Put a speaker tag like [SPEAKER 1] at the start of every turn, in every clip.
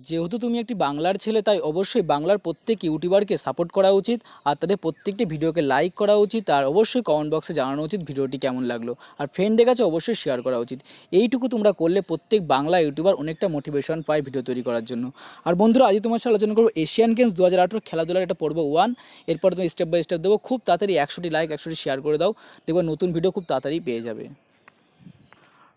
[SPEAKER 1] যেহেতু তুমি একটি বাংলার ছেলে, তাই অবশ্যই বাংলার প্রত্যেক ইউটিউবারকে সাপোর্ট করা উচিত, আর তাদের প্রত্যেকটি ভিডিওকে লাইক করা উচিত, আর অবশ্যই কমেন্ট বক্সে জানানো উচিত ভিডিওটি কেমন লাগলো, আর ফ্রেন্ডদের কাছে অবশ্যই শেয়ার করা উচিত। এইটুকু তোমরা করলে প্রত্যেক বাংলা ইউটিউবার অনেকটা মোটিভেশন পায় ভিডিও তৈরি করার জন্য। আর বন্ধুরা, আজ তোমার সাথে আলোচনা করবো এশিয়ান গেমস 2018 খেলাধুলার একটা পর্ব 1। এরপর তুমি স্টেপ বাই স্টেপ দেবো, খুব তাড়াতাড়ি 100টি লাইক 100টি শেয়ার করে দাও, দেখবে নতুন ভিডিও খুব তাড়াতাড়ি পেয়ে যাবে।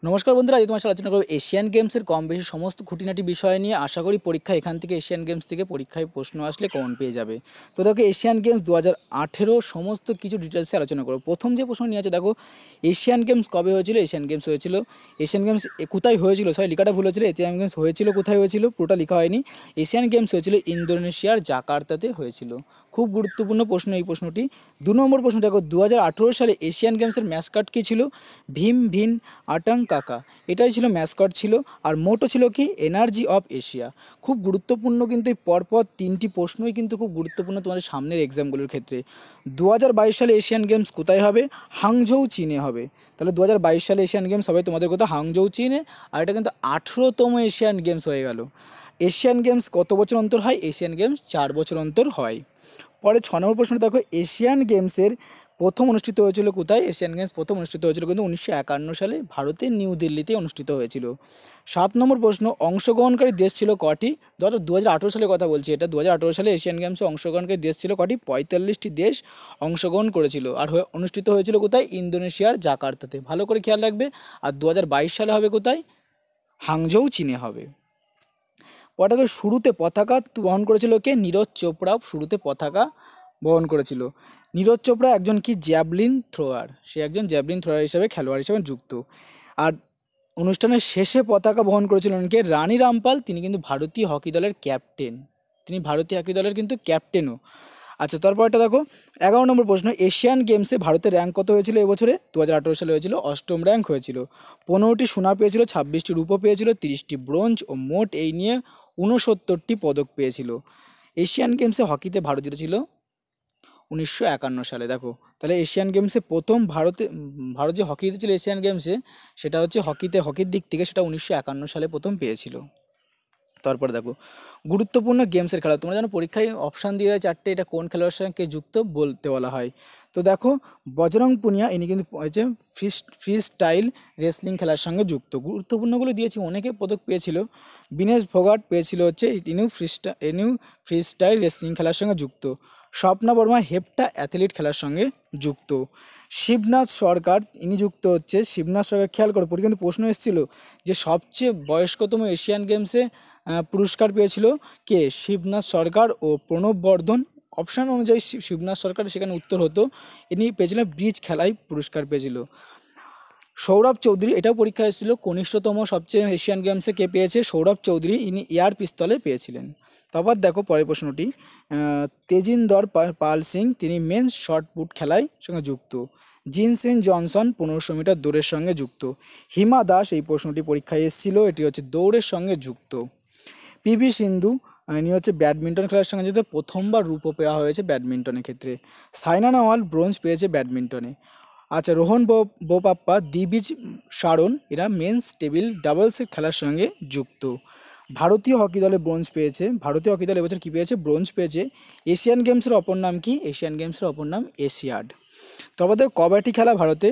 [SPEAKER 1] নমস্কার বন্ধুরা, আজ তোমার সাথে আলোচনা করবো এশিয়ান গেমসের কম বেশি সমস্ত খুঁটিনাটি বিষয় নিয়ে। আশা করি পরীক্ষা এখান থেকে এশিয়ান গেমস থেকে পরীক্ষায় প্রশ্ন আসলে কমন পেয়ে যাবে। তো দেখো, এশিয়ান গেমস 2018 সমস্ত কিছু ডিটেলসে আলোচনা করবো। প্রথম যে প্রশ্ন নিয়ে আছে দেখো, এশিয়ান গেমস কবে হয়েছিল? এশিয়ান গেমস কোথায় হয়েছিল? সরি, লেখাটা ভুল হয়েছিল। এশিয়ান গেমস হয়েছিল কোথায় হয়েছিল, পুরোটা লেখা হয়নি। এশিয়ান গেমস হয়েছিল ইন্দোনেশিয়ার জাকার্তাতে হয়েছিল। খুব গুরুত্বপূর্ণ প্রশ্ন এই প্রশ্নটি। 2 নম্বর প্রশ্ন দেখো, 2018 সালে এশিয়ান গেমসের ম্যাসকট কী ছিল? ভীম ভিন আটাং কাকা, এটাই ছিল ম্যাসকট ছিল। আর মোটো ছিল কি? Energy of Asia. খুব গুরুত্বপূর্ণ কিন্তু এই পরপর 3টি প্রশ্নই কিন্তু খুব গুরুত্বপূর্ণ তোমাদের সামনের এক্সামগুলোর ক্ষেত্রে। 2022 সালে এশিয়ান গেমস কোথায় হবে? হাংঝৌ চীনে হবে। তাহলে 2022 সালে এশিয়ান গেমস হবে তোমাদের কোথাও? হাংঝৌ চীনে। আর এটা কিন্তু 18তম এশিয়ান গেমস হয়ে গেল। এশিয়ান গেমস কত বছর অন্তর হয়? এশিয়ান গেমস 4 বছর অন্তর হয়। পরে 6 নম্বর প্রশ্ন দেখো, এশিয়ান গেমসের প্রথম অনুষ্ঠিত হয়েছিল কোথায়? এশিয়ান গেমস প্রথম অনুষ্ঠিত হয়েছিল কিন্তু 1951 সালে ভারতের নিউ দিল্লিতে অনুষ্ঠিত হয়েছিল। 7 নম্বর প্রশ্ন, অংশগ্রহণকারী দেশ ছিল কটি? ধরো 2018 সালের কথা বলছি, এটা 2018 সালে এশিয়ান গেমসে অংশগ্রহণকারী দেশ ছিল কটি? 45টি দেশ অংশগ্রহণ করেছিল। আর অনুষ্ঠিত হয়েছিল কোথায়? ইন্দোনেশিয়ার জাকার্তাতে। ভালো করে খেয়াল রাখবে। আর 2022 সালে হবে কোথায়? হাংঝৌ চীনে হবে। পতাকার শুরুতে পতাকা বহন করেছিল কে? নীরজ চোপড়া শুরুতে পতাকা বহন করেছিল। নীরজ চোপড়া একজন কি? Javelin thrower. সে একজন জ্যাভলিন থ্রোয়ার হিসেবে, খেলোয়াড় হিসেবে যুক্ত। আর অনুষ্ঠানের শেষে পতাকা বহন করেছিলেন কে? রানী রামপাল। তিনি কিন্তু ভারতীয় হকি দলের ক্যাপ্টেন। তিনি ভারতীয় হকি দলের কিন্তু ক্যাপ্টেনও। আচ্ছা, তারপরটা দেখো, 11 নম্বর প্রশ্ন, এশিয়ান গেমসে ভারতের র্যাঙ্ক কত হয়েছিল এবছরে? 2018 সালে হয়েছিল 8ম র্যাঙ্ক হয়েছিল। 15টি সোনা পেয়েছিল, 26টি রূপো পেয়েছিল, 30টি ব্রোঞ্জ ও মোট এই নিয়ে 69টি পদক পেয়েছিল। এশিয়ান গেমসে হকিতে ভারত জিতেছিল 1951 সালে। দেখো, তাহলে এশিয়ান গেমসে প্রথম ভারত যে হকি জিতেছিল এশিয়ান গেমসে, সেটা হচ্ছে হকির দিক থেকে সেটা 1951 সালে প্রথম পেয়েছিল। তারপরে দেখো, গুরুত্বপূর্ণ গেমসের খেলা। তোমরা জানো পরীক্ষায় অপশান দিয়ে দেয় 4টে, এটা কোন খেলোয়াড়ের সঙ্গে যুক্ত বলতে বলা হয়। তো দেখো, বজরং পুনিয়া ইনি কিন্তু হচ্ছে ফ্রি স্টাইল রেসলিং খেলার সঙ্গে যুক্ত। গুরুত্বপূর্ণগুলো দিয়েছি, অনেকে পদক পেয়েছিল। বিনেশ ফোগাট পেয়েছিল হচ্ছে ইনিও ফ্রি স্টাইল রেসলিং খেলার সঙ্গে যুক্ত। স্বপ্না বর্মা হেপ্টা অ্যাথলিট খেলার সঙ্গে যুক্ত। শিবনাথ সরকার ইনি যুক্ত হচ্ছে। শিবনাথ সরকার, খেয়াল করো পরীক্ষা কিন্তু প্রশ্ন এসেছিল যে সবচেয়ে বয়স্কতম এশিয়ান গেমসে পুরস্কার পেয়েছিল কে? শিবনাথ সরকার ও প্রণব বর্ধন। অপশান অনুযায়ী শিবনাথ সরকার সেখানে উত্তর হতো। ইনি পেয়েছিলেন ব্রিজ খেলায় পুরস্কার পেয়েছিল। সৌরভ চৌধুরী, এটাও পরীক্ষা এসেছিল, কনিষ্ঠতম সবচেয়ে এশিয়ান গেমসে কে পেয়েছে? সৌরভ চৌধুরী, ইনি এয়ার পিস্তলে পেয়েছিলেন। তারপর দেখো পরের প্রশ্নটি, তেজিন্দর পাল সিং, তিনি মেন্স শর্টপুট খেলায় সঙ্গে যুক্ত। জিনসেন জনসন 1500 মিটার দৌড়ের সঙ্গে যুক্ত। হিমা দাস, এই প্রশ্নটি পরীক্ষায় এসেছিল, এটি হচ্ছে দৌড়ের সঙ্গে যুক্ত। পিভি সিন্ধু, ইনি হচ্ছে ব্যাডমিন্টন খেলার সঙ্গে যেহেতু প্রথমবার রূপো পাওয়া হয়েছে ব্যাডমিন্টনের ক্ষেত্রে। সাইনা নেহওয়াল ব্রোঞ্জ পেয়েছে ব্যাডমিন্টনে। আচ্ছা, রোহন বোপাপ্পা, দিবিজ শারন, এরা মেন্স টেবিল ডাবলসের খেলার সঙ্গে যুক্ত। ভারতীয় হকি দলে ব্রোঞ্জ পেয়েছে। ভারতীয় হকি দল এবছর কী পেয়েছে? ব্রোঞ্জ পেয়েছে। এশিয়ান গেমসের অপর নাম কি? এশিয়ান গেমসের অপর নাম এশিয়াড। তবে দেখো, কবাডি খেলা ভারতে,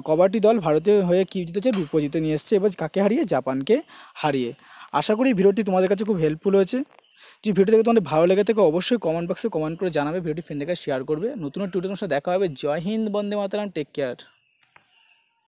[SPEAKER 1] কবাডি দল ভারতের হয়ে কী জিতেছে? রূপো জিতে নিয়ে এসছে। এবার কাকে হারিয়ে? জাপানকে হারিয়ে। আশা করি ভিডিওটি তোমাদের কাছে খুব হেল্পফুল হয়েছে। যদি ভিডিও থেকে তোমাদের ভালো লেগে থাকে অবশ্যই কমেন্ট বক্সে কমেন্ট করে জানাবে, ভিডিওটি ফ্রেন্ডের কাছে শেয়ার করবে। নতুন টিউটোরিয়ালের সাথে দেখা হবে। জয় হিন্দ, বন্দে মাতরম, টেক কেয়ার।